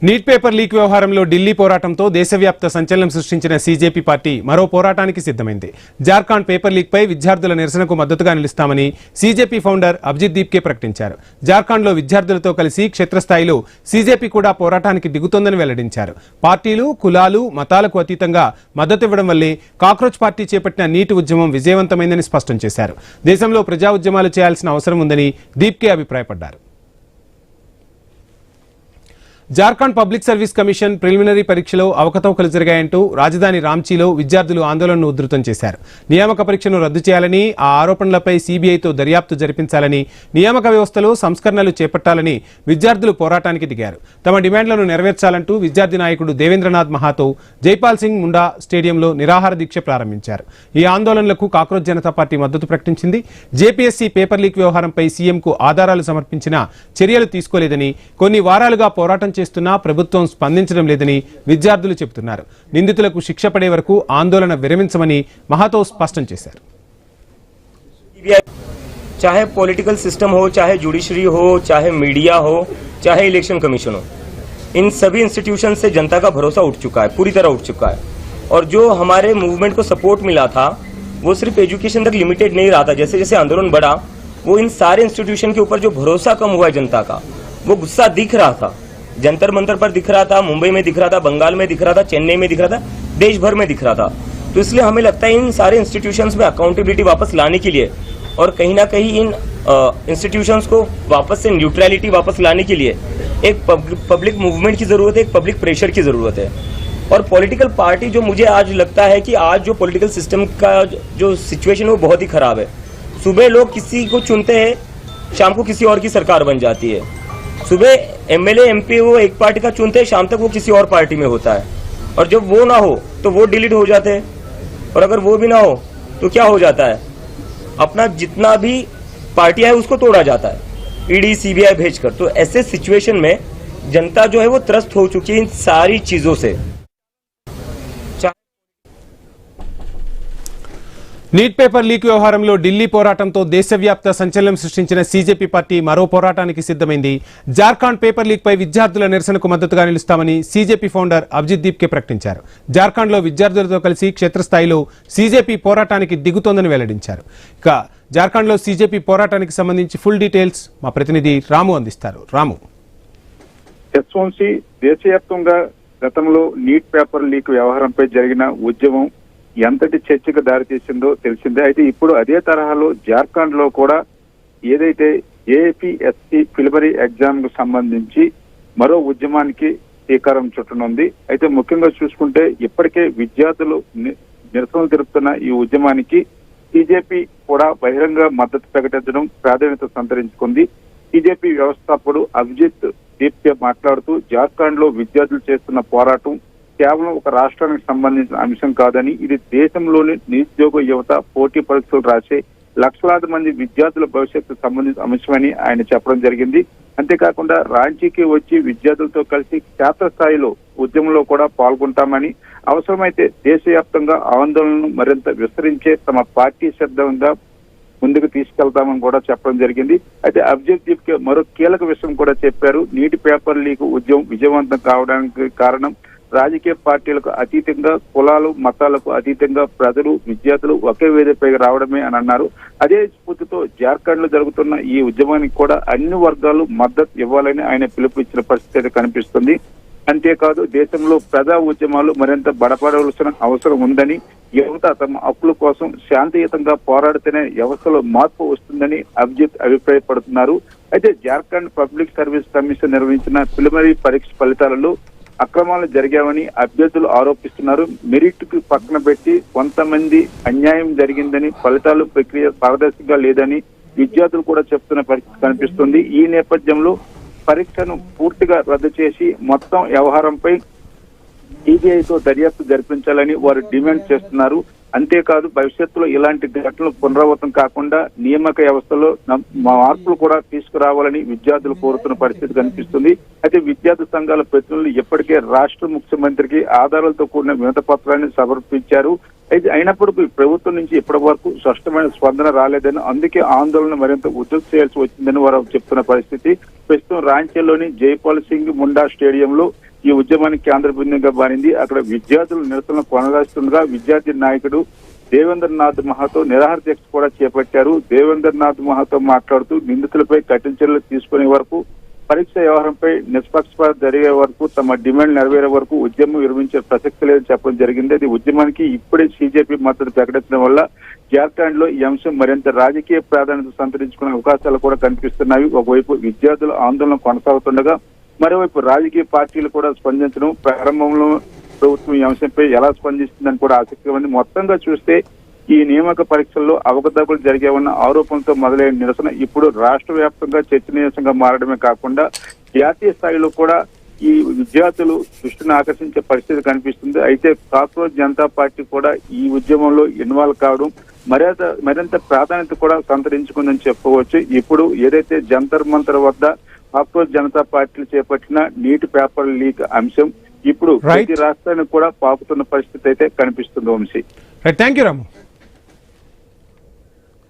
Neat paper leak వ్యవహారంలో ఢిల్లీ పోరాటంతో దేశవ్యాప్త సంచలనం సృష్టించిన సీజేపీ పార్టీ మరో పోరాటానికి సిద్ధమైంది. జార్ఖండ్ పేపర్ లీక్ పై విద్యార్థుల నిరసనకు మద్దతుగా నిలుస్తామని సీజేపీ ఫౌండర్ అభిజిత్ దీప్కే ప్రకటించారు. జార్ఖండ్లో విద్యార్థులతో కలిసి క్షేత్రస్థాయిలో సీజేపీ కూడా పోరాటానికి దిగుతోందని వెల్లడించారు. పార్టీలు, కులాలు, మతాలకు అతీతంగా మద్దతివ్వడం వల్లే కాక్రోచ్ పార్టీ చేపట్టిన నీట్ ఉద్యమం విజయవంతమైందని స్పష్టం చేశారు. దేశంలో ప్రజా ఉద్యమాలు చేయాల్సిన అవసరం ఉందని దీప్కే అభిప్రాయపడ్డారు. Jharkhand public service commission preliminary పరీక్షలో అవకతవకలు జరిగాయంటూ రాజధాని రాంచీలో విద్యార్థులు ఆందోళనను ఉధృతం చేశారు. నియామక పరీక్షను రద్దు చేయాలని, ఆ ఆరోపణలపై సీబీఐతో దర్యాప్తు జరిపించాలని, నియామక వ్యవస్థలో సంస్కరణలు చేపట్టాలని విద్యార్థులు పోరాటానికి దిగారు. తమ డిమాండ్లను నెరవేర్చాలంటూ విద్యార్థి నాయకుడు దేవేంద్రనాథ్ మహాతో జైపాల్ సింగ్ ముండా స్టేడియంలో నిరాహార దీక్ష ప్రారంభించారు. ఈ ఆందోళనలకు కాక్రోచ్ జనతా పార్టీ మద్దతు ప్రకటించింది. జేపీఎస్సీ పేపర్ లీక్ వ్యవహారంపై సీఎంకు ఆధారాలు సమర్పించినా చర్యలు తీసుకోలేదని, కొన్ని వారాలుగా పోరాటం చేస్తున్నా ప్రభుత్వం స్పందించడం లేదని విద్యార్థులు చెబుతున్నారు. నిందితులకు శిక్ష పడే వరకు ఆందోళన విరమించమని మహాతో స్పష్టం చేశారు. चाहे पॉलिटिकल सिस्टम हो, चाहे जुडिशरी हो, चाहे मीडिया हो, चाहे इलेक्शन कमीशन हो, इन सभी इंस्टीट्यूशन से जनता का भरोसा उठ चुका है, पूरी तरह उठ चुका है. और जो हमारे मूवमेंट को सपोर्ट मिला था वो सिर्फ एजुकेशन तक लिमिटेड नहीं रहा था. जैसे जैसे आंदोलन बढ़ा वो इन सारे इंस्टीट्यूशन के ऊपर जो भरोसा कम हुआ है जनता का, वो गुस्सा दिख रहा था. जंतर मंतर पर दिख रहा था, मुंबई में दिख रहा था, बंगाल में दिख रहा था, चेन्नई में दिख रहा था, देश भर में दिख रहा था. तो इसलिए हमें लगता है इन सारे इंस्टीट्यूशंस में अकाउंटेबिलिटी वापस लाने के लिए और कहीं ना कहीं इन इंस्टीट्यूशंस को वापस से न्यूट्रलिटी वापस लाने के लिए एक पब्लिक मूवमेंट की जरूरत है, एक पब्लिक प्रेशर की जरूरत है. और पॉलिटिकल पार्टी जो मुझे आज लगता है कि आज जो पॉलिटिकल सिस्टम का जो सिचुएशन है वो बहुत ही खराब है. सुबह लोग किसी को चुनते हैं, शाम को किसी और की सरकार बन जाती है. सुबह एमएलए एमपी वो एक पार्टी का चुनते हैं, शाम तक वो किसी और पार्टी में होता है. और जब वो ना हो तो वो डिलीट हो जाते हैं. और अगर वो भी ना हो तो क्या हो जाता है, अपना जितना भी पार्टियां है उसको तोड़ा जाता है ईडी सीबीआई भेजकर. तो ऐसे सिचुएशन में जनता जो है वो त्रस्त हो चुकी है इन सारी चीजों से. నీట్ పేపర్ లీక్ వ్యవహారంలో ఢిల్లీ పోరాటంతో దేశవ్యాప్త సంచలనం సృష్టించిన సీజేపీ పార్టీ మరో పోరాటానికి సిద్ధమైంది. జార్ఖండ్ పేపర్ లీక్ పై విద్యార్థుల నిరసనకు మద్దతుగా నిలుస్తామని సీజేపీ ఫౌండర్ అభిజిత్ దీప్కే ప్రకటించారు. జార్ఖండ్లో విద్యార్థులతో కలిసి క్షేత్రస్థాయిలో సీజేపీ పోరాటానికి దిగుతోందని వెల్లడించారు. ఇక జార్ఖండ్లో సీజేపీ పోరాటానికి సంబంధించి ఫుల్ డీటెయిల్స్ మా ప్రతినిధి రాము అందిస్తారు. రాము, దేశవ్యాప్తంగా గతంలో నీట్ పేపర్ లీక్ వ్యవహారంపై జరిగిన ఉద్యమం ఎంతటి చర్చకు దారితీసిందో తెలిసిందే. అయితే ఇప్పుడు అదే తరహాలో జార్ఖండ్ లో కూడా ఏదైతే ఏపీఎస్సీ ప్రిలిమినరీ ఎగ్జామ్ కు సంబంధించి మరో ఉద్యమానికి శ్రీకారం చుట్టనుంది. అయితే ముఖ్యంగా చూసుకుంటే ఇప్పటికే విద్యార్థులు నిరసనలు తెలుపుతున్న ఈ ఉద్యమానికి బీజేపీ కూడా బహిరంగ మద్దతు ప్రకటించడం ప్రాధాన్యత సంతరించుకుంది. బీజేపీ వ్యవస్థాపకుడు అభిజిత్ దీప్కే మాట్లాడుతూ జార్ఖండ్ లో విద్యార్థులు చేస్తున్న పోరాటం కేవలం ఒక రాష్ట్రానికి సంబంధించిన అంశం కాదని, ఇది దేశంలోని నిరుద్యోగ యువత పోటీ పరీక్షలు రాసే లక్షలాది మంది విద్యార్థుల భవిష్యత్తు సంబంధించిన అంశమని ఆయన చెప్పడం జరిగింది. అంతేకాకుండా రాంచీకి వచ్చి విద్యార్థులతో కలిసి క్షేత్రస్థాయిలో ఉద్యమంలో కూడా పాల్గొంటామని, అవసరమైతే దేశవ్యాప్తంగా ఆందోళనను మరింత విస్తరించే తమ పార్టీ సిద్ధంగా ముందుకు తీసుకెళ్తామని కూడా చెప్పడం జరిగింది. అయితే అభిజిత్ దీప్కే మరో కీలక విషయం కూడా చెప్పారు. నీటి పేపర్ లీక్ ఉద్యమం విజయవంతం కావడానికి కారణం రాజకీయ పార్టీలకు అతీతంగా, కులాలు మతాలకు అతీతంగా ప్రజలు విద్యార్థులు ఒకే వేదికపై రావడమే అని అన్నారు. అదే స్ఫూర్తితో జార్ఖండ్ లో జరుగుతున్న ఈ ఉద్యమానికి కూడా అన్ని వర్గాలు మద్దతు ఇవ్వాలని ఆయన పిలుపునిచ్చిన పరిస్థితి కనిపిస్తుంది. అంతేకాదు దేశంలో ప్రజా ఉద్యమాలు మరింత బలపడవలసిన అవసరం ఉందని, యువత తమ హక్కుల కోసం శాంతియుతంగా పోరాడితేనే వ్యవస్థలో మార్పు వస్తుందని అభిజిత్ అభిప్రాయపడుతున్నారు. అయితే జార్ఖండ్ పబ్లిక్ సర్వీస్ కమిషన్ నిర్వహించిన ప్రిలిమినరీ పరీక్ష ఫలితాలలో అక్రమాలు జరిగామని అభ్యర్థులు ఆరోపిస్తున్నారు. మెరిట్ కు పక్కన పెట్టి కొంతమంది అన్యాయం జరిగిందని, ఫలితాలు ప్రక్రియ పారదర్శకంగా లేదని విద్యార్థులు కూడా చెప్తున్న పరిస్థితి కనిపిస్తుంది. ఈ నేపథ్యంలో పరీక్షను పూర్తిగా రద్దు చేసి మొత్తం వ్యవహారంపై సిబిఐతో దర్యాప్తు జరిపించాలని వారు డిమాండ్ చేస్తున్నారు. అంతేకాదు భవిష్యత్తులో ఇలాంటి ఘటనలు పునరావృతం కాకుండా నియామక వ్యవస్థలో మార్పులు కూడా తీసుకురావాలని విద్యార్థులు కోరుతున్న పరిస్థితి కనిపిస్తుంది. అయితే విద్యార్థి సంఘాల ప్రతినిధులు ఇప్పటికే రాష్ట్ర ముఖ్యమంత్రికి ఆధారాలతో కూడిన వినతి పత్రాన్ని సమర్పించారు. అయితే అయినప్పటికీ ప్రభుత్వం నుంచి ఇప్పటి వరకు స్పష్టమైన స్పందన రాలేదని, అందుకే ఆందోళన మరింత ఉధృతం చేయాల్సి వచ్చిందని వారు చెప్తున్న పరిస్థితి. ప్రస్తుతం రాంచీలోని జైపాల్ సింగ్ ముండా స్టేడియంలో ఈ ఉద్యమానికి కేంద్ర బిందువుగా మారింది. అక్కడ విద్యార్థులు నిరసన కొనసాగిస్తుండగా విద్యార్థి నాయకుడు దేవేంద్రనాథ్ మహాతో నిరాహార దీక్ష కూడా చేపట్టారు. దేవేంద్రనాథ్ మహాతో మాట్లాడుతూ నిందితులపై కఠిన చర్యలు తీసుకునే వరకు, పరీక్ష వ్యవహారంపై నిష్పక్షపాతం జరిగే వరకు, తమ డిమాండ్ నెరవేరే వరకు ఉద్యమం విరమించే ప్రసక్తి లేదని చెప్పడం జరిగింది. అది ఉద్యమానికి ఇప్పుడే బీజేపీ మద్దతు ప్రకటించడం వల్ల జార్ఖండ్ లో ఈ అంశం మరింత రాజకీయ ప్రాధాన్యత సంతరించుకునే అవకాశాలు కూడా కనిపిస్తున్నాయి. ఒకవైపు విద్యార్థుల ఆందోళన కొనసాగుతుండగా మరోవైపు రాజకీయ పార్టీలు కూడా స్పందించడం, ప్రారంభంలో ప్రభుత్వం ఈ అంశంపై ఎలా స్పందిస్తుందని కూడా ఆసక్తిగా ఉంది. మొత్తంగా చూస్తే ఈ నియామక పరీక్షల్లో అవకతవకలు జరిగాయన్న ఆరోపణలతో మొదలైన నిరసన ఇప్పుడు రాష్ట్ర వ్యాప్తంగా చర్చనీయాంశంగా మారడమే కాకుండా జాతీయ స్థాయిలో కూడా ఈ విద్యార్థులు దృష్టిని ఆకర్షించే పరిస్థితి కనిపిస్తుంది. అయితే కాక్రోచ్ జనతా పార్టీ కూడా ఈ ఉద్యమంలో ఇన్వాల్వ్ కావడం మరింత ప్రాధాన్యత కూడా సంతరించుకుందని చెప్పవచ్చు. ఇప్పుడు ఏదైతే జంతర్ మంతర్ వద్ద కాక్రోచ్ జనతా పార్టీలు చేపట్టిన నీట్ పేపర్ లీక్ అంశం ఇప్పుడు ప్రతి రాష్ట్రానికి కూడా పాకుతున్న పరిస్థితి అయితే కనిపిస్తుంది. Vamshi, thank you Ramu.